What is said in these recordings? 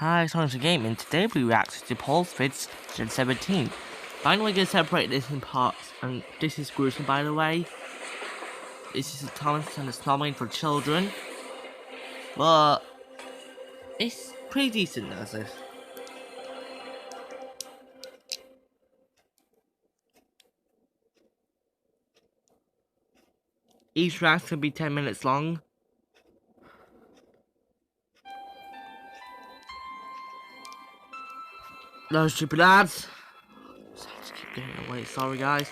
Hi, it's Honest Gaming. Today we react to Paul Fitz Gen 17. Finally gonna separate this in parts, and this is gruesome, by the way. This is a Thomas and it's not made for children, but it's pretty decent as this. Each react can be 10 minutes long. No stupid ads. So I just keep getting away. Sorry, guys.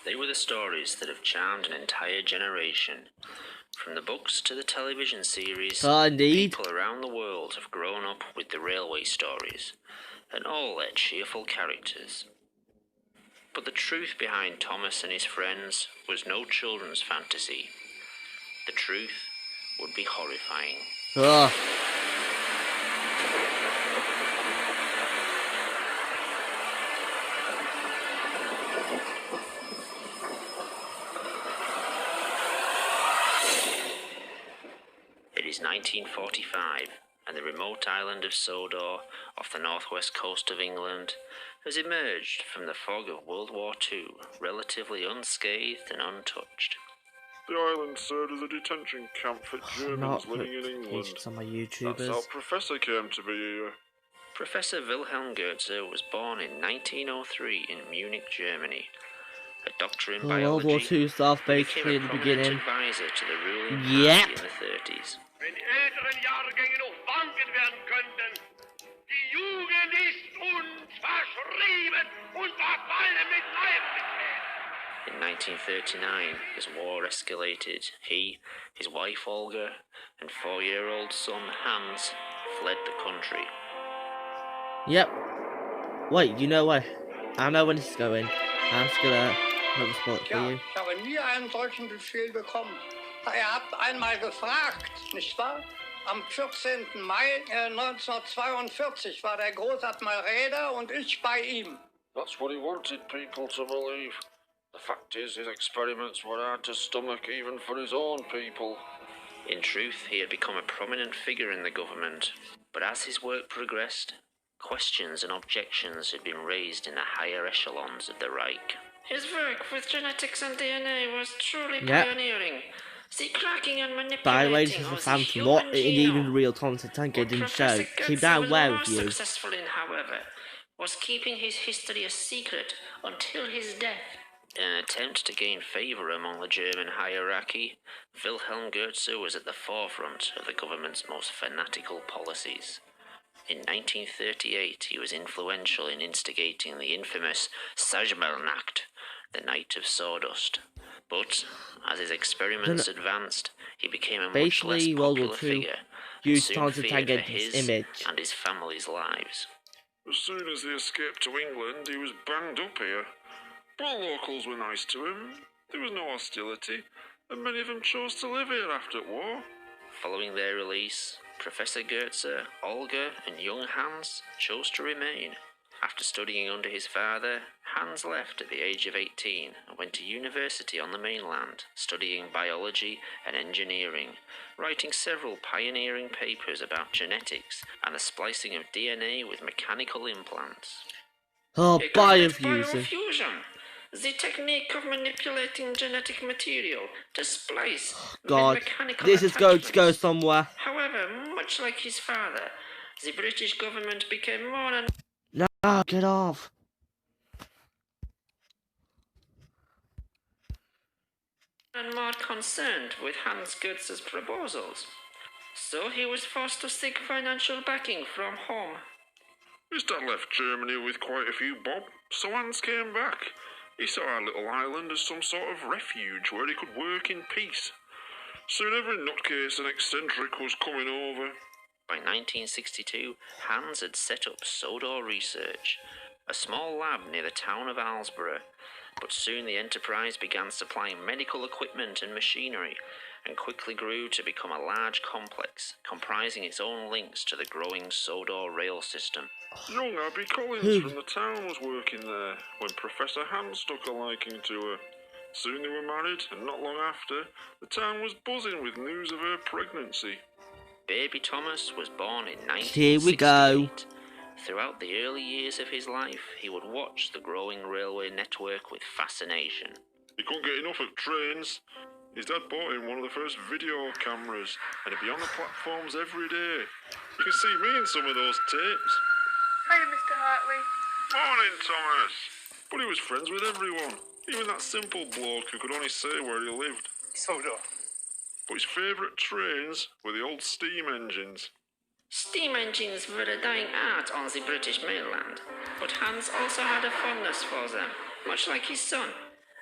They were the stories that have charmed an entire generation. From the books to the television series, people around the world have grown up with the railway stories, and all their cheerful characters. But the truth behind Thomas and his friends was no children's fantasy. The truth would be horrifying. It is 1945, and the remote island of Sodor, off the northwest coast of England, has emerged from the fog of World War II, relatively unscathed and untouched. The island served as a detention camp for Germans living in England. That's how Professor came to be here. Professor Wilhelm Goetze was born in 1903 in Munich, Germany. A doctor in biology, World War II stuff basically in the beginning. Advisor to the ruling party in the 30s. Wenn älteren Jahrgänge noch bangen werden könnten, die Jugend ist uns verschrieben und verfallen mit Leibesgeschehen. In 1939, as war escalated, he, his wife Olga, and 4-year-old son Hans fled the country. Yep. Wait, you know what? I know when this is going. I'm just gonna have a spot for you. Ich habe nie einen solchen Befehl bekommen. Er hat einmal gefragt, nicht wahr? Am 14. Mai 1942 war der Großadmiral Räder und ich bei ihm. That's what he wanted people to believe. The fact is, his experiments were hard to stomach even for his own people. In truth, he had become a prominent figure in the government, but as his work progressed, questions and objections had been raised in the higher echelons of the Reich. His work with genetics and DNA was truly pioneering. The cracking and manipulating By the way, this is a fan from what even real Thomas the Tank didn't show. Keep that aware of you. Successful in, however, was keeping his history a secret until his death. In an attempt to gain favour among the German hierarchy, Wilhelm Goetze was at the forefront of the government's most fanatical policies. In 1938, he was influential in instigating the infamous Sajmelnacht, the Night of Sawdust. But, as his experiments advanced, he became a much less popular figure, and soon feared for his and his family's lives. As soon as he escaped to England, he was banged up here. All locals were nice to him, there was no hostility, and many of them chose to live here after war. Following their release, Professor Goetze, Olga, and young Hans chose to remain. After studying under his father, Hans left at the age of 18 and went to university on the mainland, studying biology and engineering, writing several pioneering papers about genetics and the splicing of DNA with mechanical implants. Oh, biofusion. The technique of manipulating genetic material to splice God, this is going to go somewhere. However, much like his father, the British government became more and... No, get off. and more concerned with Hans Goetz's proposals. So he was forced to seek financial backing from home. His dad left Germany with quite a few bob, so Hans came back. He saw our little island as some sort of refuge where he could work in peace. Soon every nutcase and eccentric was coming over. By 1962, Hans had set up Sodor Research, a small lab near the town of Alsborough, but soon the enterprise began supplying medical equipment and machinery, and quickly grew to become a large complex, comprising its own links to the growing Sodor rail system. Young Abby Collins from the town was working there when Professor Hans took a liking to her. Soon they were married, and not long after, the town was buzzing with news of her pregnancy. Baby Thomas was born in 1968. Here we go. Throughout the early years of his life, he would watch the growing railway network with fascination. He couldn't get enough of trains. His dad bought him one of the first video cameras, and he'd be on the platforms every day. You can see me in some of those tapes. Hiya, Mr. Hartley. Morning, Thomas. But he was friends with everyone, even that simple bloke who could only say where he lived. Sodor. But his favourite trains were the old steam engines. Steam engines were a dying art on the British mainland, but Hans also had a fondness for them, much like his son,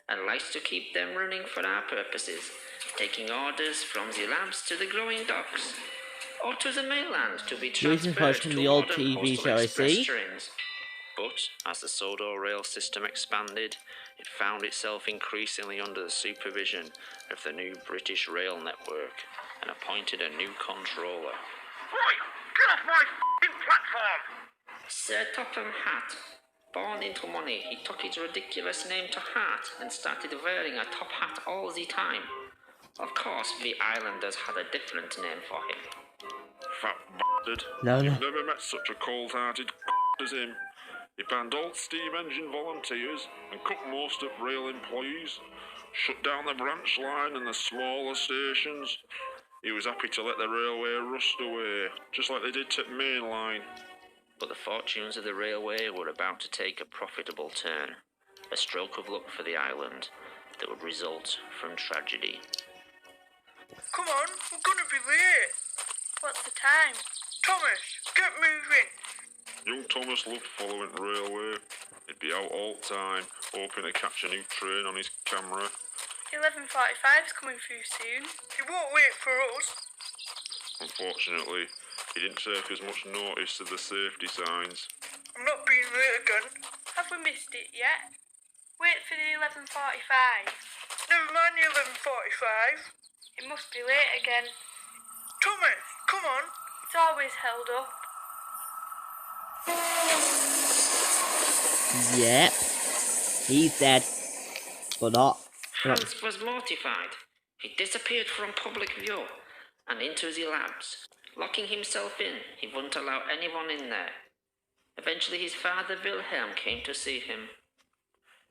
and liked to keep them running for our purposes, taking orders from the labs to the growing docks, or to the mainland to be Using transferred parts from to the old modern TV postal show, I express see. trains. But as the Sodor rail system expanded, it found itself increasingly under the supervision of the new British rail network and appointed a new controller. Right, get off my f***ing platform! Sir Topham Hatt. Born into money, he took his ridiculous name to heart and started wearing a top hat all the time. Of course, we islanders had a different name for him. Fat bastard. No. You've never met such a cold-hearted as him. He banned all steam engine volunteers and cut most of rail employees, shut down the branch line and the smaller stations. He was happy to let the railway rust away, just like they did to main line. But the fortunes of the railway were about to take a profitable turn, a stroke of luck for the island that would result from tragedy. Come on, we're gonna be late. What's the time? Thomas, get moving. Young Thomas loved following the railway. He'd be out all the time, hoping to catch a new train on his camera. 11:45's coming through soon. He won't wait for us. Unfortunately, he didn't take as much notice of the safety signs. I'm not being late again. Have we missed it yet? Wait for the 11:45. Never mind the 11:45. It must be late again. Thomas, come on. It's always held up. Yep. He's dead. But not. Hans was mortified. He disappeared from public view and into the labs. Locking himself in, he wouldn't allow anyone in there. Eventually his father Wilhelm came to see him.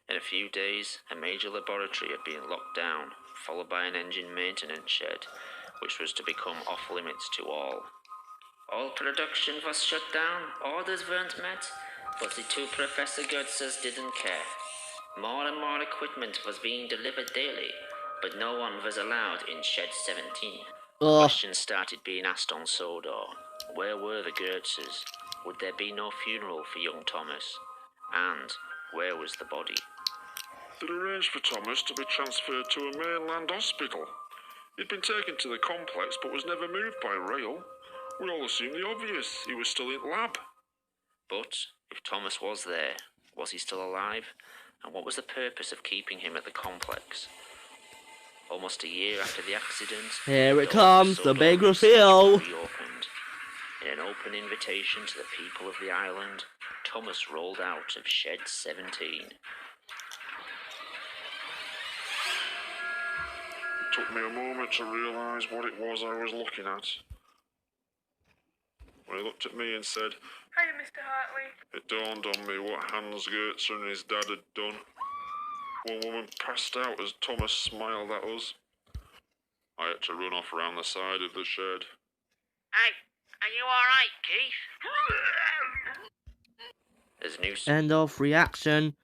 In a few days, a major laboratory had been locked down, followed by an engine maintenance shed, which was to become off limits to all. All production was shut down, orders weren't met, but the two Professor Goetzes didn't care. More and more equipment was being delivered daily, but no one was allowed in Shed 17. Questions started being asked on Sodor. Where were the Goetzes? Would there be no funeral for young Thomas? And where was the body? They'd arranged for Thomas to be transferred to a mainland hospital. He'd been taken to the complex but was never moved by rail. We all assumed the obvious. He was still in lab. But if Thomas was there, was he still alive? And what was the purpose of keeping him at the complex? Almost a year after the accident, Here it comes, the big reveal. Reopened. In an open invitation to the people of the island, Thomas rolled out of Shed 17. It took me a moment to realise what it was I was looking at. When he looked at me and said, Hiya, Mr. Hartley. it dawned on me what Hans Goetzer and his dad had done. One woman passed out as Thomas smiled at us. I had to run off around the side of the shed. Hey, are you alright, Keith? As news End of reaction.